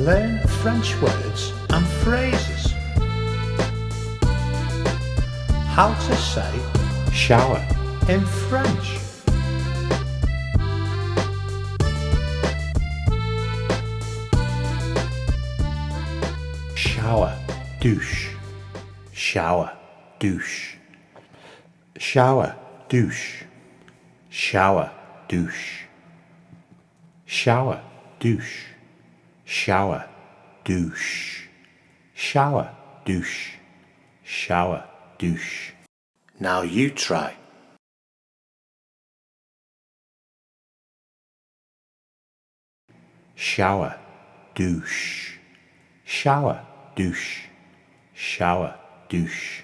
Learn French words and phrases. How to say shower in French. Shower, douche. Shower, douche. Shower, douche. Shower, douche. Shower, douche. Shower, douche. Shower, douche. Shower, douche. Now you try. Shower, douche. Shower, douche. Shower, douche.